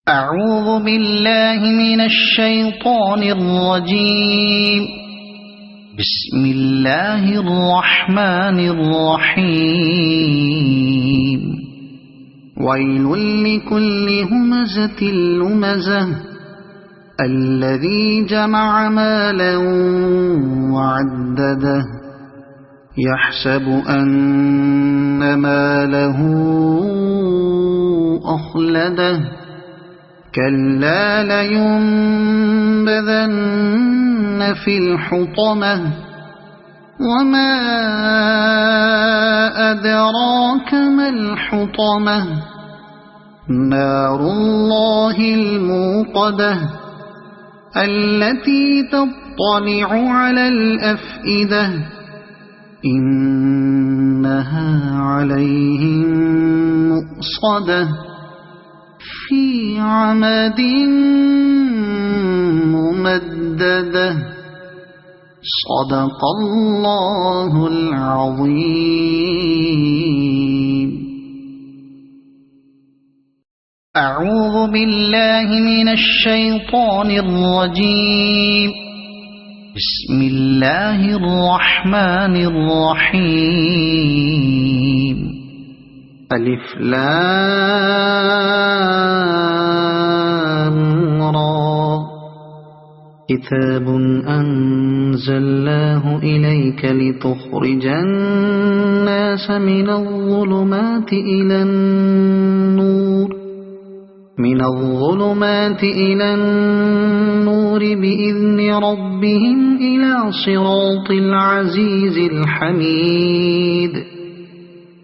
أعوذ بالله من الشيطان الرجيم. بسم الله الرحمن الرحيم. ويل لكل همزة لمزة الذي جمع مالا وعدده يحسب أن ماله أخلده كلا لينبذن في الحطمة وما أدراك ما الحطمة نار الله الموقدة التي تطلع على الأفئدة إنها عليهم مؤصدة في عمد ممددة. صدق الله العظيم. أعوذ بالله من الشيطان الرجيم. بسم الله الرحمن الرحيم. ألف لام را كتاب أنزلناه إليك لتخرج الناس من الظلمات إلى النور بإذن ربهم إلى صراط العزيز الحميد.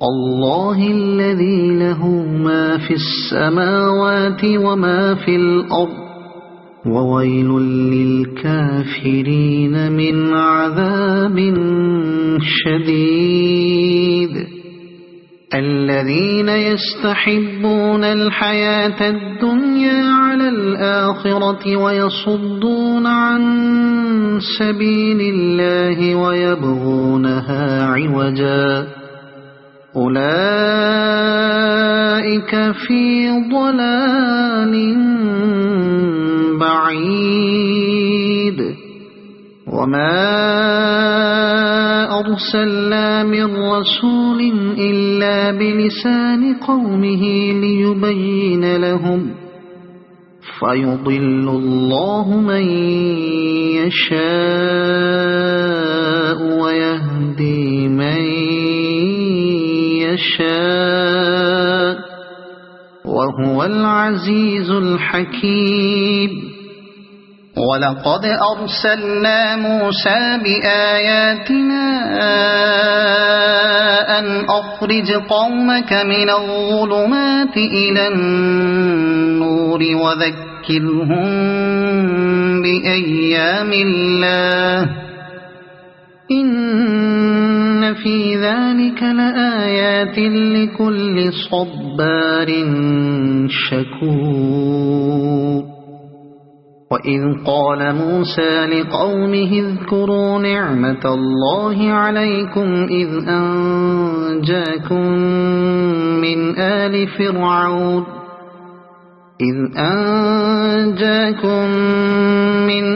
الله الذي له ما في السماوات وما في الأرض وويل للكافرين من عذاب شديد. الذين يستحبون الحياة الدنيا على الآخرة ويصدون عن سبيل الله ويبغونها عوجا أولئك في ضلال بعيد. وما أرسلنا من رسول إلا بلسان قومه ليبين لهم فيضل الله من يشاء ويهدي من يشاء وهو العزيز الحكيم. ولقد أرسلنا موسى بآياتنا أن أخرج قومك من الظلمات إلى النور وذكرهم بأيام الله إن في ذلك لآيات لكل صبار شكور. وإذ قال موسى لقومه اذكروا نعمة الله عليكم إذ أنجاكم من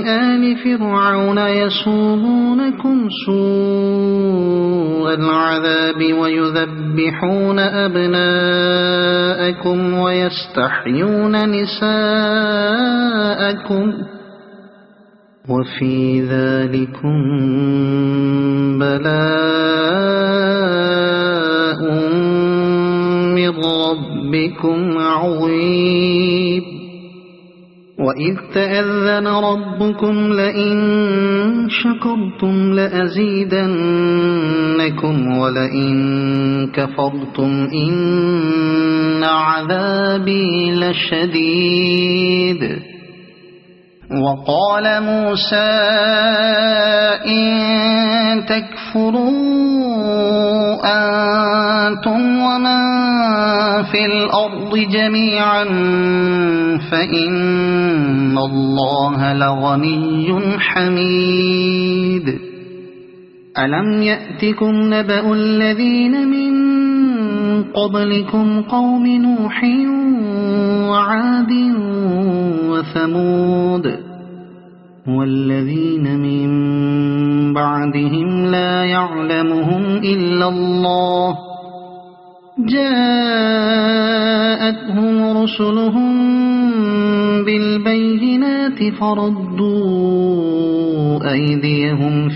آل فرعون يسومونكم سوء العذاب ويذبحون أبناءكم ويستحيون نساءكم وفي ذلكم بلاء من ربكم عظيم. وإذ تأذن ربكم لئن شكرتم لأزيدنكم ولئن كفرتم إن عذابي لشديد. وقال موسى إن تكفروا أنتم ومن في الأرض جميعا فإن الله لغني حميد. ألم يأتكم نبأ الذين من قبلكم قوم نوح وعاد وثمود والذين من بعدهم لا يعلمهم إلا الله جاءتهم رسلهم بالبينات فردوا أيديهم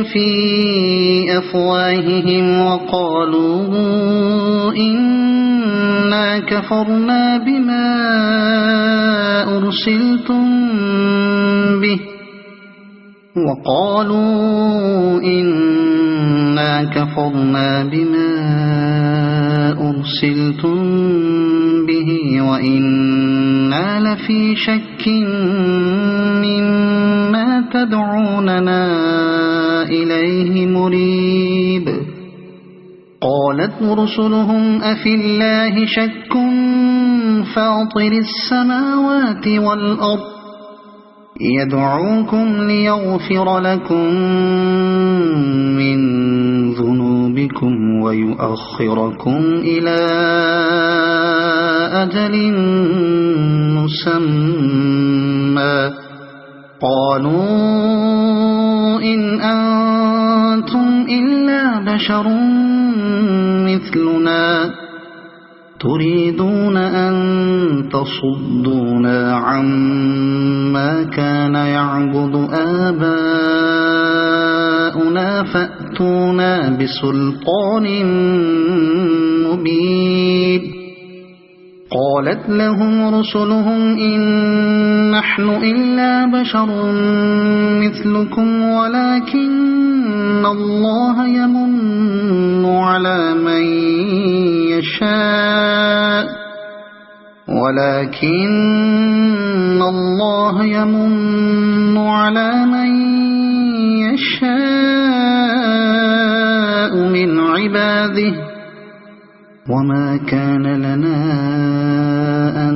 في أفواههم وقالوا إنا كفرنا بما أرسلتم به وإنا لفي شك مما تدعوننا إليه مريب قالت رسلهم أفي الله شك فاطر السماوات والأرض يدعوكم ليغفر لكم من ذنوبكم ويؤخركم إلى أجل مسمى قالوا إن أنتم إلا بشر مثلنا تريدون أن تصدونا عما كان يعبد آباؤنا فأتونا بسلطان مبين قالت لهم رسلهم إن نحن إلا بشر مثلكم ولكن الله يمن على من يشاء من عباده وما كان لنا أن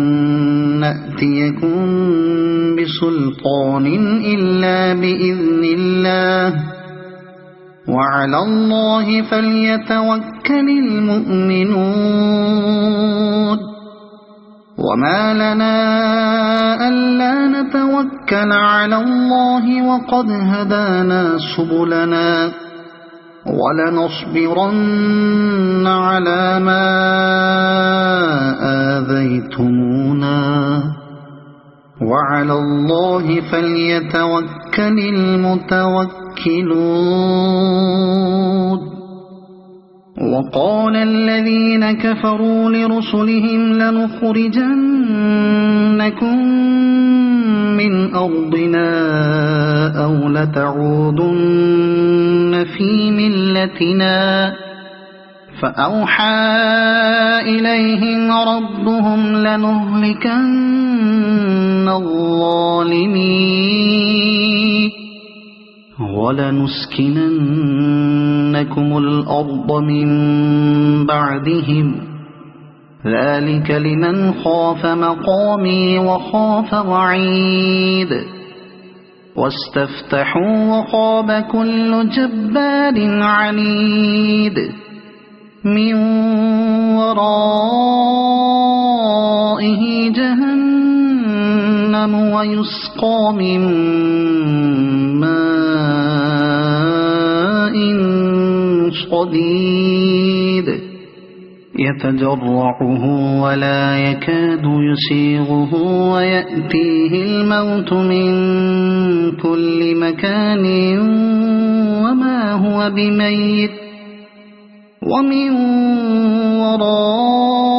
نأتيكم بسلطان إلا بإذن الله وعلى الله فليتوكل المؤمنون وما لنا ألا نتوكل على الله وقد هدانا سبلنا ولنصبرن على ما آذيتمونا وعلى الله فليتوكل المتوكلون وقال الذين كفروا لرسلهم لنخرجنكم من أرضنا أو لتعودن في ملتنا فأوحى إليهم ربهم لنهلكن الظالمين ولنسكننكم الأرض من بعدهم ذلك لمن خاف مقامي وخاف وعيد واستفتحوا وخاب كل جبار عنيد من ورائه جهنم ويسقى من ماء صديد يتجرعه ولا يكاد يسيغه ويأتيه الموت من كل مكان وما هو بميت ومن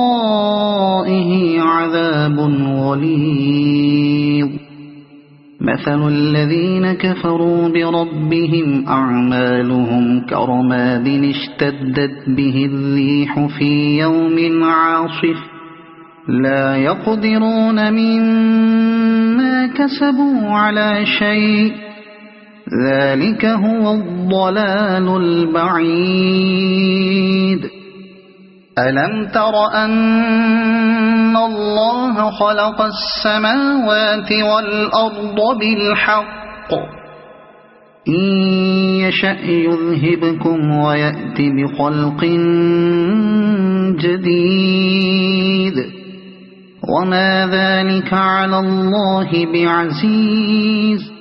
ورائه عذاب غليظ مثل الذين كفروا بربهم أعمالهم كرماد اشتدت به الريح في يوم عاصف لا يقدرون مما كسبوا على شيء ذلك هو الضلال البعيد ألم تر أن الله خلق السماوات والأرض بالحق إن يشأ يذهبكم ويأت بخلق جديد وما ذلك على الله بعزيز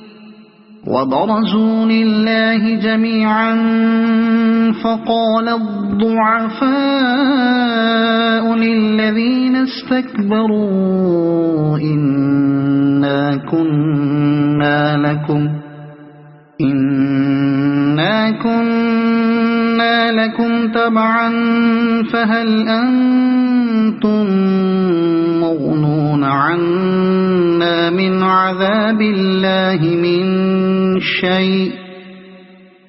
وبرزوا لله جميعا فقال الضعفاء للذين استكبروا إنا كنا لكم تبعا فهل أنتم مغنون عنا من عذاب الله من شيء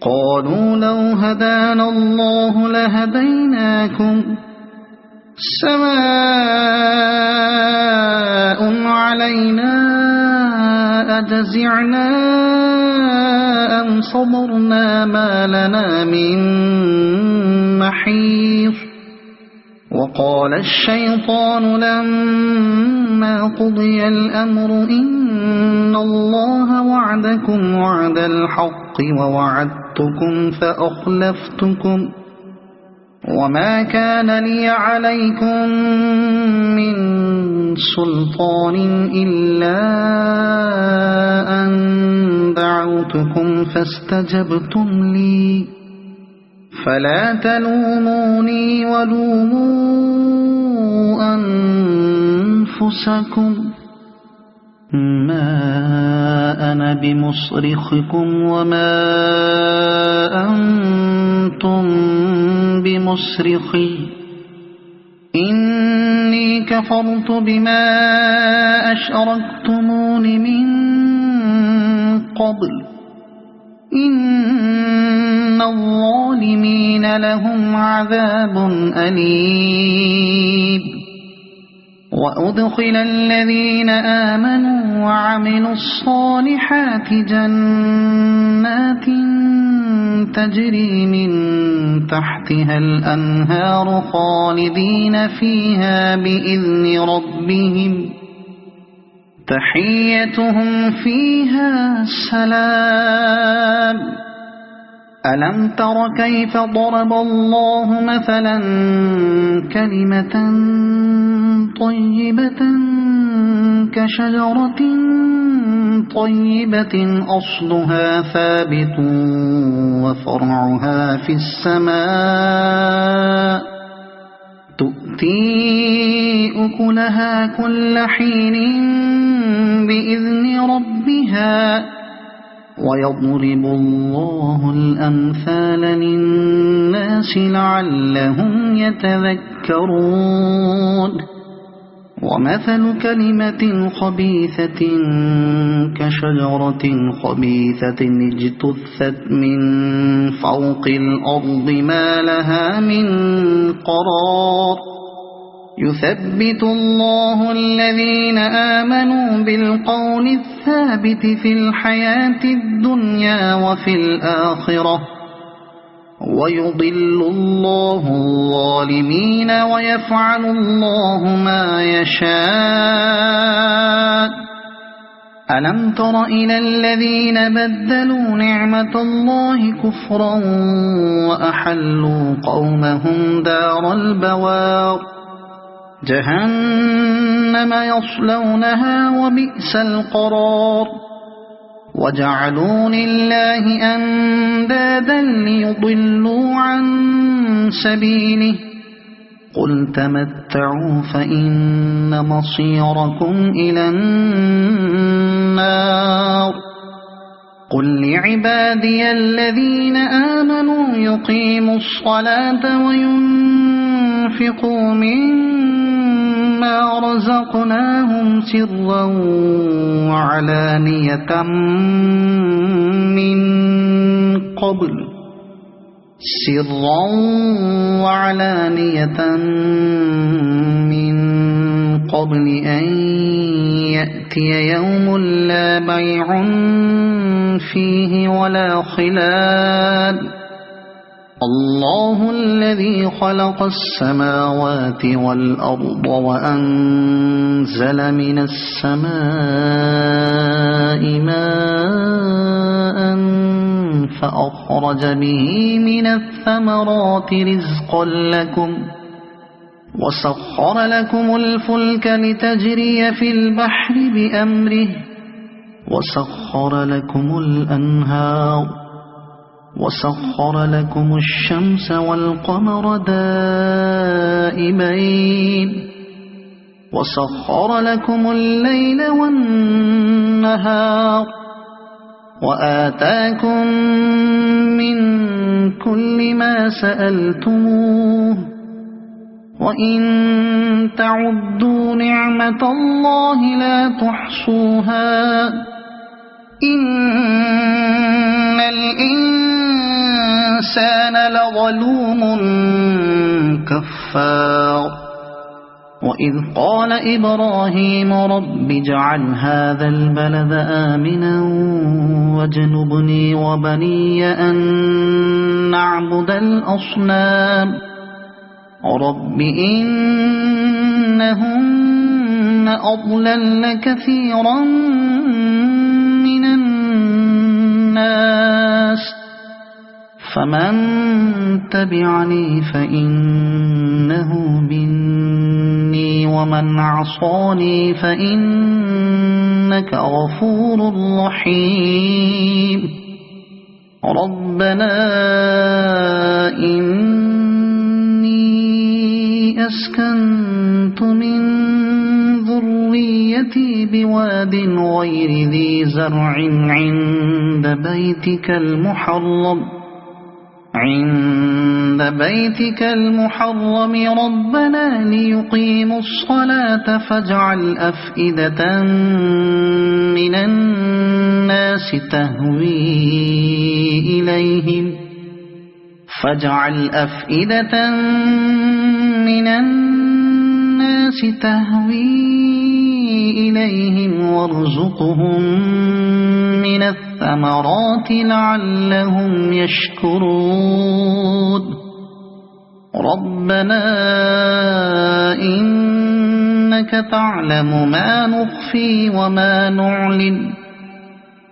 قالوا لو هدانا الله لهديناكم سواء علينا أجزعنا أم صبرنا ما لنا من محيص وقال الشيطان لما قضي الأمر إن الله وعدكم وعد الحق ووعدتكم فأخلفتكم وما كان لي عليكم من سلطان إلا أن دعوتكم فاستجبتم لي فلا تلوموني ولوموا أنفسكم ما أنا بمصرخكم وما أنتم بمصرخي إني كفرت بما أشركتمون من قبل إن الظالمين لهم عذاب أليم وأدخل الذين آمنوا وعملوا الصالحات جنات تجري من تحتها الأنهار خالدين فيها بإذن ربهم تحيتهم فيها سلام ألم تر كيف ضرب الله مثلا كلمة طيبة كشجرة طيبة أصلها ثابت وفرعها في السماء تؤتي أكلها كل حين بإذن ربها ويضرب الله الأمثال للناس لعلهم يتذكرون ومثل كلمة خبيثة كشجرة خبيثة اجتثت من فوق الأرض ما لها من قرار يثبت الله الذين آمنوا بالقول الثابت في الحياة الدنيا وفي الآخرة ويضل الله الظالمين ويفعل الله ما يشاء ألم تر إلى الذين بدلوا نعمة الله كفرا وأحلوا قومهم دار البوار جهنم يصلونها وبئس القرار وجعلوا لله أندادا ليضلوا عن سبيله قل تمتعوا فإن مصيركم إلى النار قل لعبادي الذين آمنوا يقيموا الصلاة وينفقوا مما رزقناهم سرا وعلانية من قبل أن يأتي يوم لا بيع فيه ولا خلال الله الذي خلق السماوات والأرض وأنزل من السماء ماء فأخرج به من الثمرات رزقا لكم وسخر لكم الفلك لتجري في البحر بأمره وسخر لكم الأنهار وسخر لكم الشمس والقمر دائبين وسخر لكم الليل والنهار وآتاكم من كل ما سألتموه وإن تعدوا نعمة الله لا تحصوها إن الإنسان لظلوم كفار وإذ قال إبراهيم رب اجعل هذا البلد آمنا واجنبني وبني أن نعبد الأصنام رب إنهن أضللن كثيرا من الناس فمن تبعني فإنه مني ومن عصاني فإنك غفور رحيم ربنا إني أسكنت من ذريتي بواد غير ذي زرع عند بيتك المحرم ربنا ليقيموا الصلاة فاجعل أفئدة من الناس تهوي إليهم وارزقهم من الثمرات لعلهم يشكرون ربنا إنك تعلم ما نخفي وما نعلن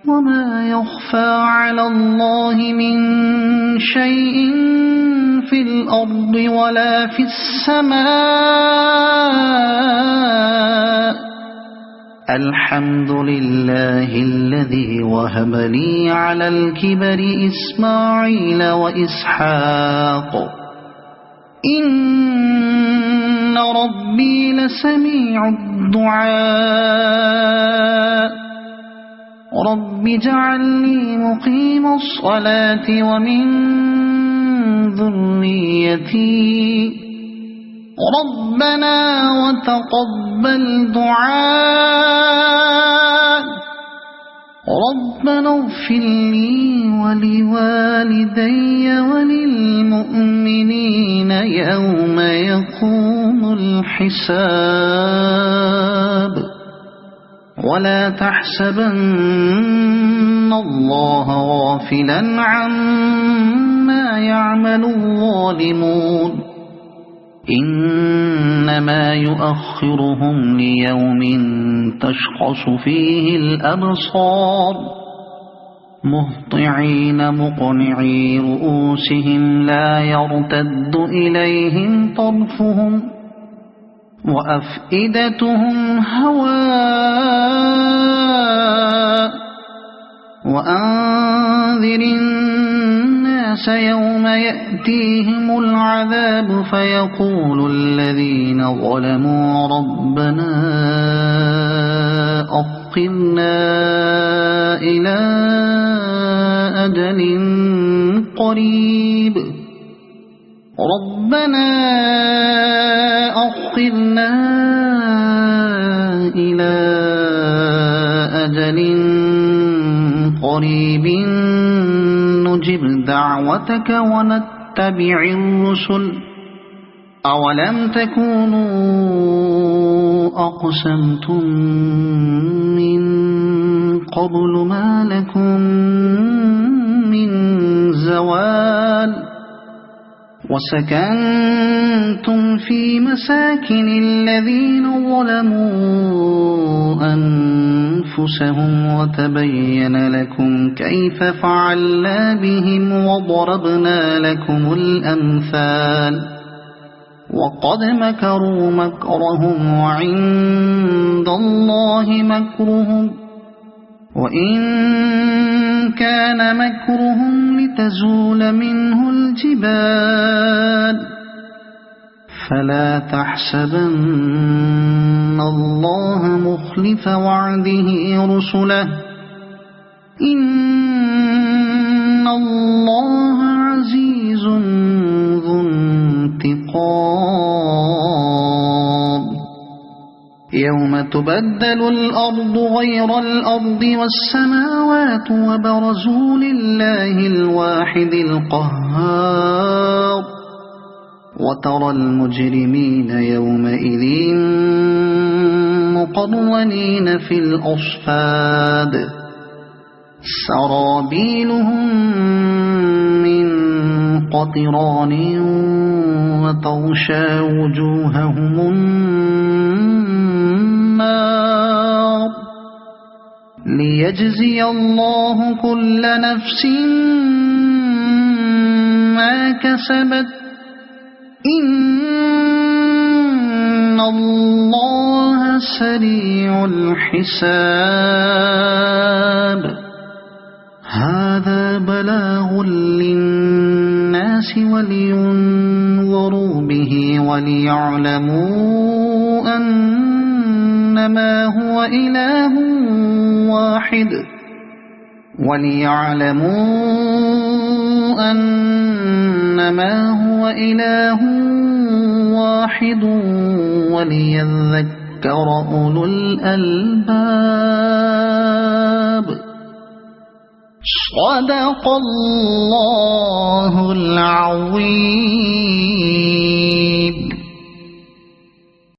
وما يخفى على الله من شيء في الأرض ولا في السماء الحمد لله الذي وهب لي على الكبر إسماعيل وإسحاق إن ربي لسميع الدعاء رب اجعلني مقيم الصلاة ومن ذريتي ربنا وتقبل دعاء ربنا اغفر لي ولوالدي وللمؤمنين يوم يقوم الحساب ولا تحسبن الله غافلا عما يعمل الظالمون إنما يؤخرهم ليوم تشخص فيه الأبصار مهطعين مقنعي رؤوسهم لا يرتد إليهم طرفهم وأفئدتهم هواء وأنذر الناس يوم يأتيهم العذاب فيقول الذين ظلموا ربنا أخرنا إلى أجل قريب ربنا أخرنا إلى أجل قريب نجب دعوتك ونتبع الرسل أولم تكونوا أقسمتم من قبل ما لكم من زوال وسكنتم في مساكن الذين ظلموا أنفسهم أنفسهم وتبين لكم كيف فعلنا بهم وضربنا لكم الأمثال وقد مكروا مكرهم وعند الله مكرهم وإن كان مكرهم لتزول منه الجبال فلا تحسبن الله مخلف وعده رسله إن الله عزيز ذو انتقام يوم تبدل الأرض غير الأرض والسماوات وبرزوا لله الواحد القهار وترى المجرمين يومئذ مقرنين في الأصفاد سرابيلهم من قطران وتغشى وجوههم النار ليجزي الله كل نفس ما كسبت إن الله سريع الحساب هذا بلاغ للناس ولينذروا به وليعلموا أنما هو إله واحد وليذكر أولو الألباب صدق الله العظيم.